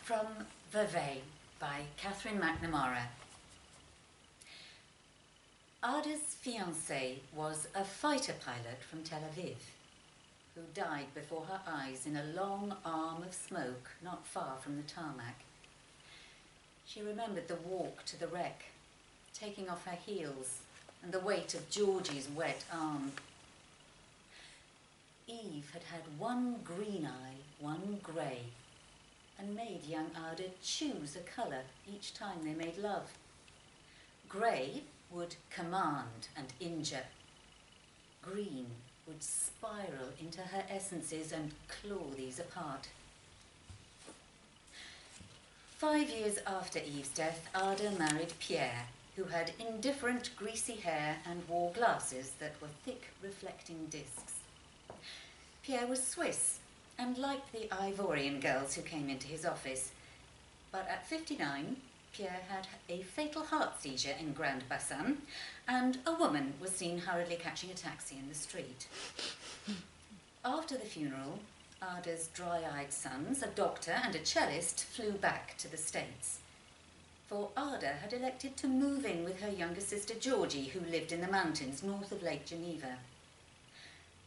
From Vevey by Catherine McNamara. Ada's fiancé was a fighter pilot from Tel Aviv, who died before her eyes in a long arm of smoke not far from the tarmac. She remembered the walk to the wreck, taking off her heels and the weight of Georgie's wet arm. Eve had had one green eye, one grey, and made young Ada choose a colour each time they made love. Grey would command and injure. Green would spiral into her essences and claw these apart. 5 years after Eve's death, Ada married Pierre, who had indifferent greasy hair and wore glasses that were thick reflecting discs. Pierre was Swiss and liked the Ivorian girls who came into his office. But at 59, Pierre had a fatal heart seizure in Grand Bassam, and a woman was seen hurriedly catching a taxi in the street. After the funeral, Ada's dry-eyed sons, a doctor and a cellist, flew back to the States. For Ada had elected to move in with her younger sister Georgie, who lived in the mountains north of Lake Geneva.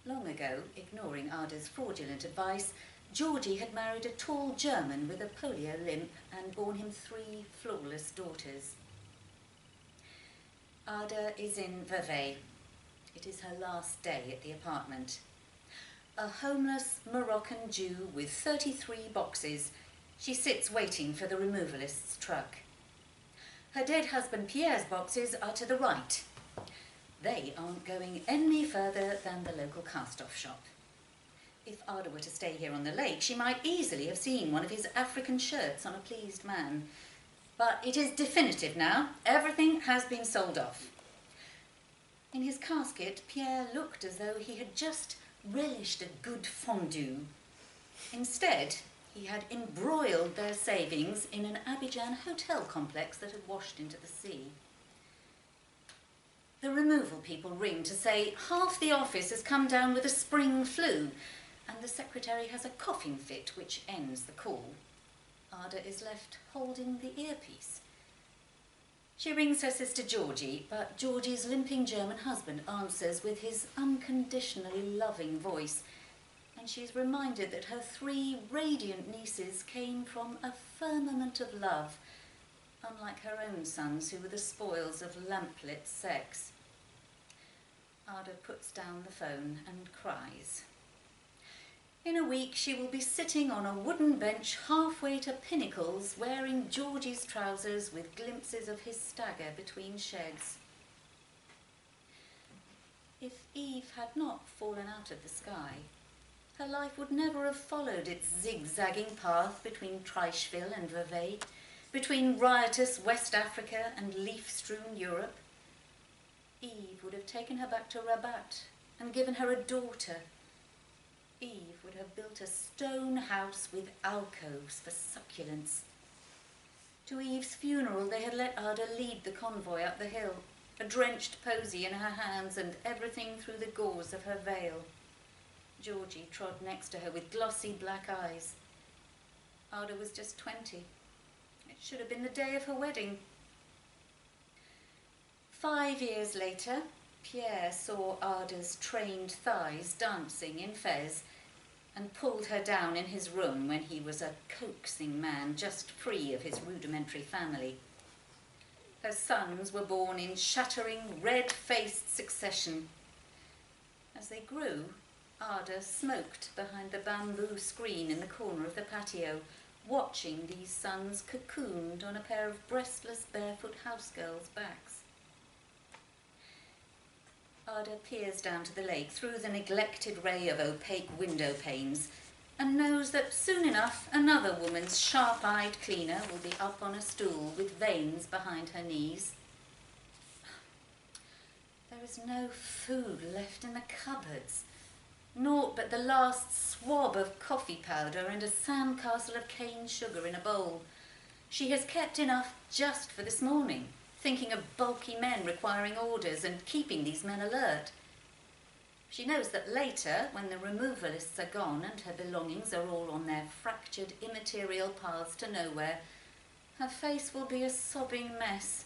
Long ago, ignoring Ada's fraudulent advice, Georgie had married a tall German with a polio limp and borne him 3 flawless daughters. Ada is in Vevey. It is her last day at the apartment. A homeless Moroccan Jew with 33 boxes, she sits waiting for the removalist's truck. Her dead husband Pierre's boxes are to the right. They aren't going any further than the local cast-off shop. If Ada were to stay here on the lake, she might easily have seen one of his African shirts on a pleased man. But it is definitive now. Everything has been sold off. In his casket, Pierre looked as though he had just relished a good fondue. Instead, he had embroiled their savings in an Abidjan hotel complex that had washed into the sea. The removal people ring to say half the office has come down with a spring flu, and the secretary has a coughing fit which ends the call. Ada is left holding the earpiece. She rings her sister Georgie, but Georgie's limping German husband answers with his unconditionally loving voice, and she's reminded that her 3 radiant nieces came from a firmament of love, unlike her own sons, who were the spoils of lamplit sex. Ada puts down the phone and cries. In a week she will be sitting on a wooden bench halfway to Pinnacles, wearing Georgie's trousers with glimpses of his stagger between sheds. If Eve had not fallen out of the sky, her life would never have followed its zigzagging path between Treichville and Vevey, between riotous West Africa and leaf-strewn Europe. Eve would have taken her back to Rabat and given her a daughter. Eve would have built a stone house with alcoves for succulents. To Eve's funeral they had let Ada lead the convoy up the hill, a drenched posy in her hands and everything through the gauze of her veil. Georgie trod next to her with glossy black eyes. Ada was just 20. It should have been the day of her wedding. 5 years later, Pierre saw Ada's trained thighs dancing in Fez and pulled her down in his room when he was a coaxing man just free of his rudimentary family. Her sons were born in shattering, red-faced succession. As they grew, Ada smoked behind the bamboo screen in the corner of the patio, watching these sons cocooned on a pair of breastless, barefoot housegirls' backs. Ada peers down to the lake through the neglected ray of opaque window panes and knows that soon enough another woman's sharp-eyed cleaner will be up on a stool with veins behind her knees. There is no food left in the cupboards, naught but the last swab of coffee powder and a sandcastle of cane sugar in a bowl. She has kept enough just for this morning, thinking of bulky men requiring orders and keeping these men alert. She knows that later, when the removalists are gone and her belongings are all on their fractured immaterial paths to nowhere, her face will be a sobbing mess.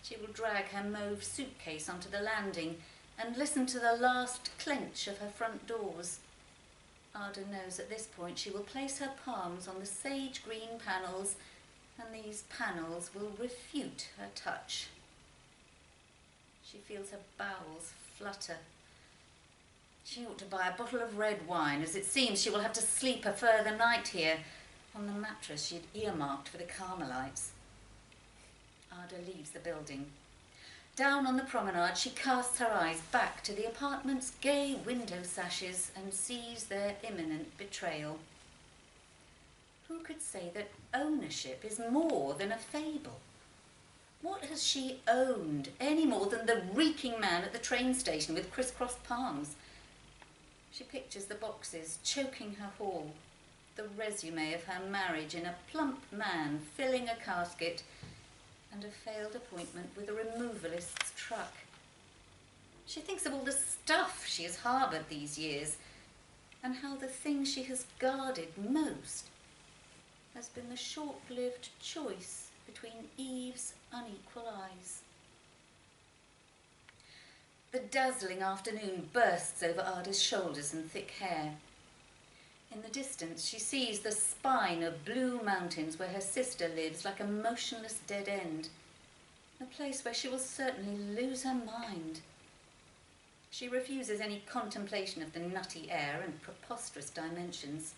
She will drag her mauve suitcase onto the landing and listen to the last clench of her front doors. Ada knows at this point she will place her palms on the sage green panels, and these panels will refute her touch. She feels her bowels flutter. She ought to buy a bottle of red wine, as it seems she will have to sleep a further night here on the mattress she'd earmarked for the Carmelites. Ada leaves the building. Down on the promenade, she casts her eyes back to the apartment's gay window sashes and sees their imminent betrayal. Who could say that ownership is more than a fable? What has she owned any more than the reeking man at the train station with crisscrossed palms? She pictures the boxes choking her hall, the resume of her marriage in a plump man filling a casket, and a failed appointment with a removalist's truck. She thinks of all the stuff she has harboured these years, and how the thing she has guarded most has been the short-lived choice between Eve's unequal eyes. The dazzling afternoon bursts over Ada's shoulders and thick hair. In the distance, she sees the spine of blue mountains where her sister lives, like a motionless dead end, a place where she will certainly lose her mind. She refuses any contemplation of the nutty air and preposterous dimensions.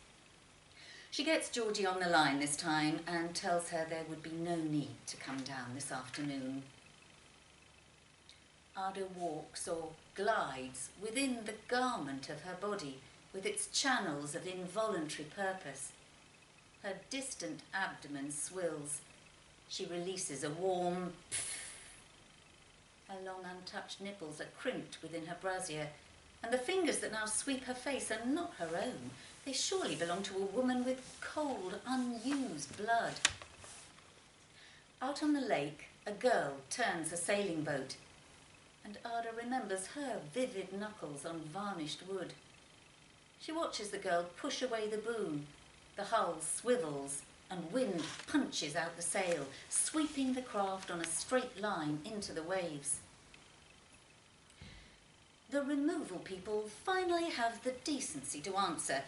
She gets Georgie on the line this time and tells her there would be no need to come down this afternoon. Ada walks or glides within the garment of her body, with its channels of involuntary purpose. Her distant abdomen swills. She releases a warm pff. Her long untouched nipples are crimped within her brassiere, and the fingers that now sweep her face are not her own. They surely belong to a woman with cold, unused blood. Out on the lake, a girl turns a sailing boat, and Ada remembers her vivid knuckles on varnished wood. She watches the girl push away the boom. The hull swivels and wind punches out the sail, sweeping the craft on a straight line into the waves. The removal people finally have the decency to answer,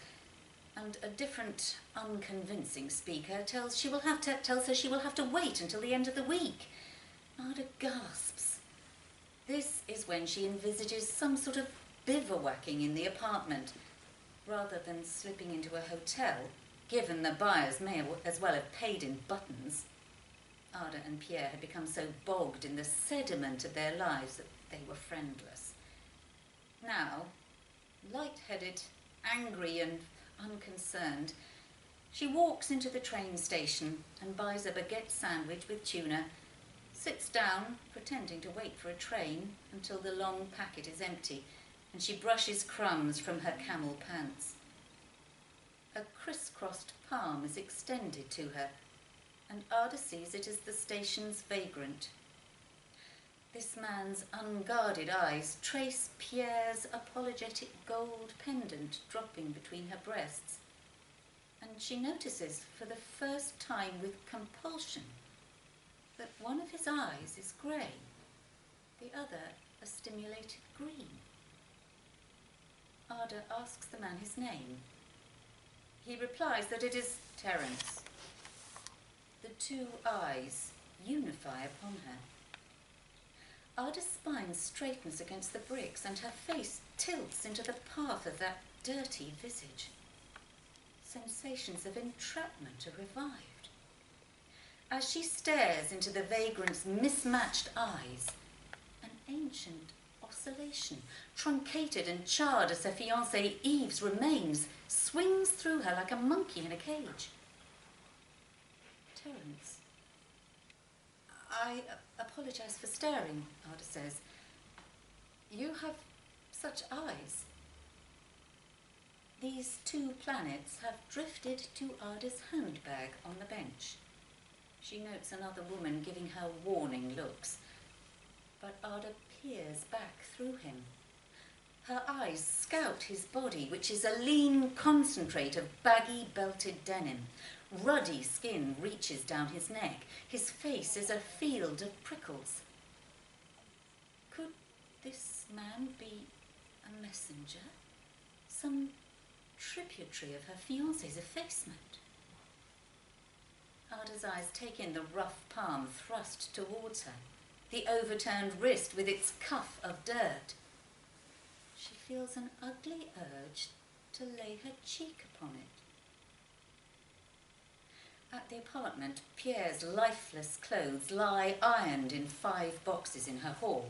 and a different, unconvincing speaker tells her she will have to wait until the end of the week. Ada gasps. This is when she envisages some sort of bivouacking in the apartment, rather than slipping into a hotel, given the buyers may as well have paid in buttons. Ada and Pierre had become so bogged in the sediment of their lives that they were friendless. Now, light-headed, angry and unconcerned, she walks into the train station and buys a baguette sandwich with tuna, sits down, pretending to wait for a train until the long packet is empty, and she brushes crumbs from her camel pants. A crisscrossed palm is extended to her, and Ada sees it as the station's vagrant. This man's unguarded eyes trace Pierre's apologetic gold pendant dropping between her breasts, and she notices for the first time with compulsion that one of his eyes is grey, the other a stimulated green. Ada asks the man his name. He replies that it is Terence. The two eyes unify upon her. Ada's spine straightens against the bricks, and her face tilts into the path of that dirty visage. Sensations of entrapment are revived. As she stares into the vagrant's mismatched eyes, an ancient oscillation, truncated and charred as her fiancé Eve's remains, swings through her like a monkey in a cage. Terence. I apologise for staring, Ada says. You have such eyes. These two planets have drifted to Ada's handbag on the bench. She notes another woman giving her warning looks, but Ada peers back through him. Her eyes scout his body, which is a lean concentrate of baggy belted denim. Ruddy skin reaches down his neck. His face is a field of prickles. Could this man be a messenger? Some tributary of her fiancé's effacement? Ada's eyes take in the rough palm thrust towards her, the overturned wrist with its cuff of dirt. She feels an ugly urge to lay her cheek upon it. At the apartment, Pierre's lifeless clothes lie ironed in 5 boxes in her hall.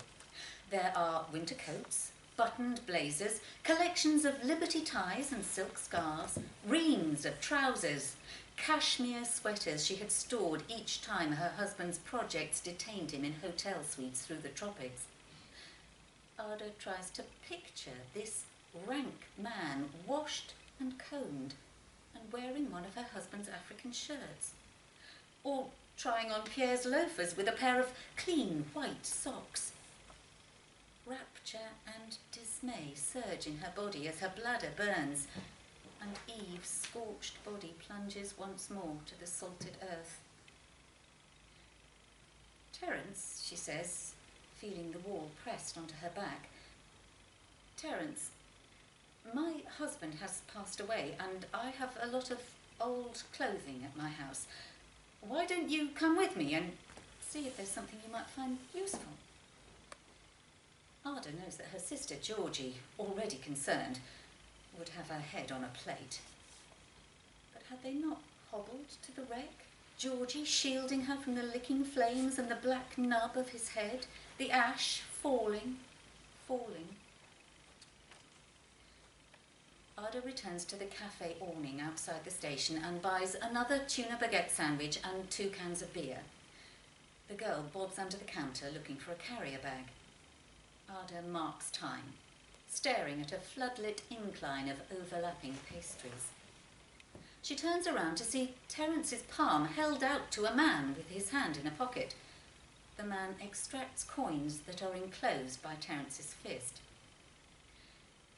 There are winter coats, buttoned blazers, collections of Liberty ties and silk scarves, reams of trousers, cashmere sweaters she had stored each time her husband's projects detained him in hotel suites through the tropics. Ada tries to picture this rank man, washed and combed, and wearing one of her husband's African shirts, or trying on Pierre's loafers with a pair of clean white socks. Rapture and dismay surge in her body as her bladder burns, and Eve's scorched body plunges once more to the salted earth. "Terence," she says, feeling the wall pressed onto her back. "Terence, my husband has passed away and I have a lot of old clothing at my house. Why don't you come with me and see if there's something you might find useful?" Ada knows that her sister Georgie, already concerned, would have her head on a plate. But had they not hobbled to the wreck, Georgie shielding her from the licking flames and the black nub of his head, the ash falling. Ada returns to the cafe awning outside the station and buys another tuna baguette sandwich and 2 cans of beer. The girl bobs under the counter looking for a carrier bag. Ada marks time, staring at a floodlit incline of overlapping pastries. She turns around to see Terence's palm held out to a man with his hand in a pocket. The man extracts coins that are enclosed by Terence's fist.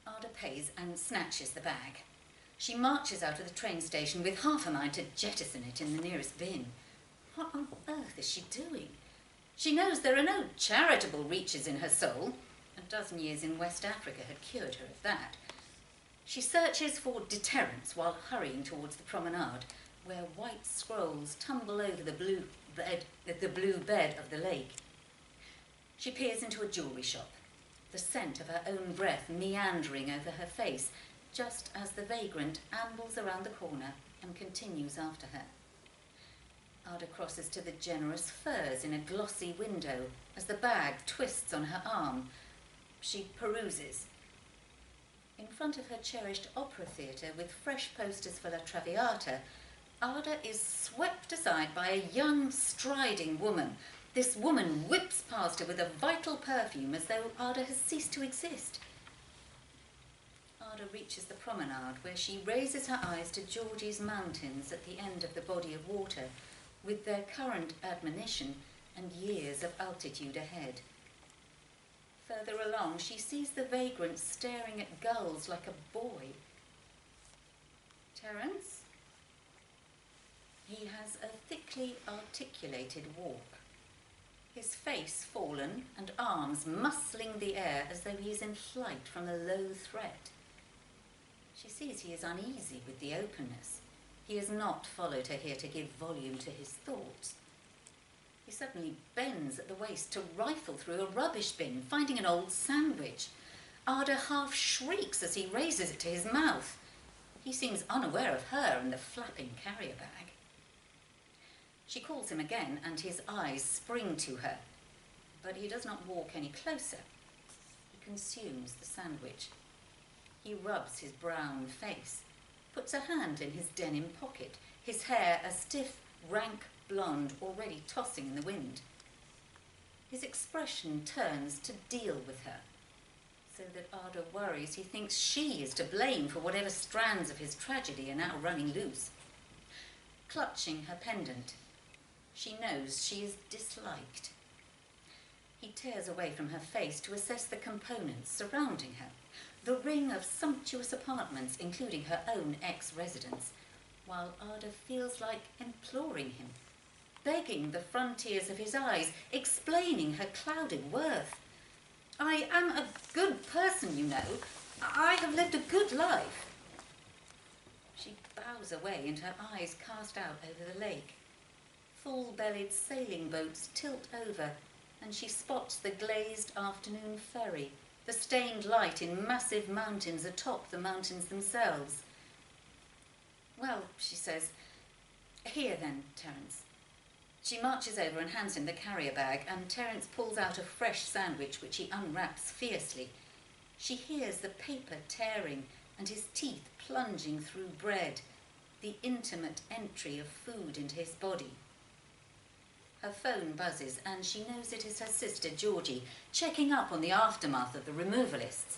Ada pays and snatches the bag. She marches out of the train station with half a mind to jettison it in the nearest bin. What on earth is she doing? She knows there are no charitable reaches in her soul. A dozen years in West Africa had cured her of that. She searches for deterrence while hurrying towards the promenade, where white scrolls tumble over the blue bed of the lake. She peers into a jewellery shop, the scent of her own breath meandering over her face, just as the vagrant ambles around the corner and continues after her. Ada crosses to the generous furs in a glossy window as the bag twists on her arm. She peruses. In front of her cherished opera theatre with fresh posters for La Traviata, Ada is swept aside by a young, striding woman. This woman whips past her with a vital perfume as though Ada has ceased to exist. Ada reaches the promenade where she raises her eyes to Georgie's mountains at the end of the body of water, with their current admonition and years of altitude ahead. Further along, she sees the vagrant staring at gulls like a boy. "Terence?" He has a thickly articulated walk, his face fallen and arms muscling the air as though he is in flight from a low threat. She sees he is uneasy with the openness. He has not followed her here to give volume to his thoughts. He suddenly bends at the waist to rifle through a rubbish bin, finding an old sandwich. Ada half shrieks as he raises it to his mouth. He seems unaware of her and the flapping carrier bag. She calls him again, and his eyes spring to her, but he does not walk any closer. He consumes the sandwich. He rubs his brown face, puts a hand in his denim pocket, his hair a stiff, rank blonde already tossing in the wind. His expression turns to deal with her, so that Ada worries he thinks she is to blame for whatever strands of his tragedy are now running loose. Clutching her pendant, she knows she is disliked. He tears away from her face to assess the components surrounding her. the ring of sumptuous apartments, including her own ex-residence, while Ada feels like imploring him, begging the frontiers of his eyes, explaining her clouded worth. I am a good person, you know. I have lived a good life. She bows away and her eyes cast out over the lake. Full-bellied sailing boats tilt over, and she spots the glazed afternoon ferry, the stained light in massive mountains atop the mountains themselves. Well, she says, here then, Terence. She marches over and hands him the carrier bag, and Terence pulls out a fresh sandwich which he unwraps fiercely. She hears the paper tearing and his teeth plunging through bread, the intimate entry of food into his body. Her phone buzzes and she knows it is her sister Georgie, checking up on the aftermath of the removalists.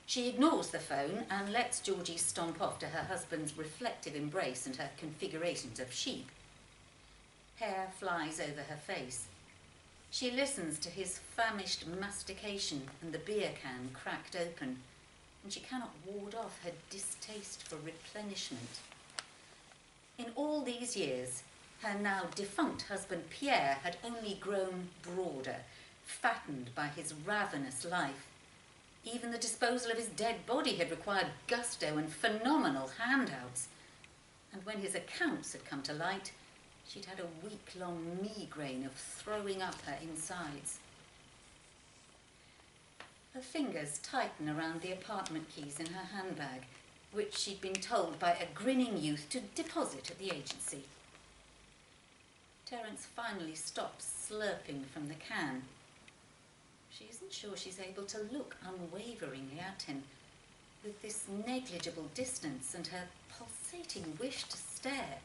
She ignores the phone and lets Georgie stomp off to her husband's reflective embrace and her configurations of sheep. Hair flies over her face. She listens to his famished mastication and the beer can cracked open, and she cannot ward off her distaste for replenishment. In all these years, her now defunct husband Pierre had only grown broader, fattened by his ravenous life. Even the disposal of his dead body had required gusto and phenomenal handouts. And when his accounts had come to light, she'd had a week-long migraine of throwing up her insides. Her fingers tighten around the apartment keys in her handbag, which she'd been told by a grinning youth to deposit at the agency. Terence finally stops slurping from the can. She isn't sure she's able to look unwaveringly at him, with this negligible distance and her pulsating wish to stare.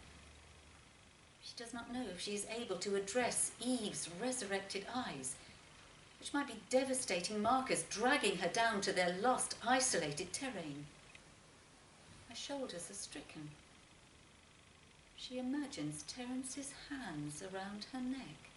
She does not know if she is able to address Eve's resurrected eyes, which might be devastating markers dragging her down to their lost, isolated terrain. Her shoulders are stricken. She imagines Terence's hands around her neck.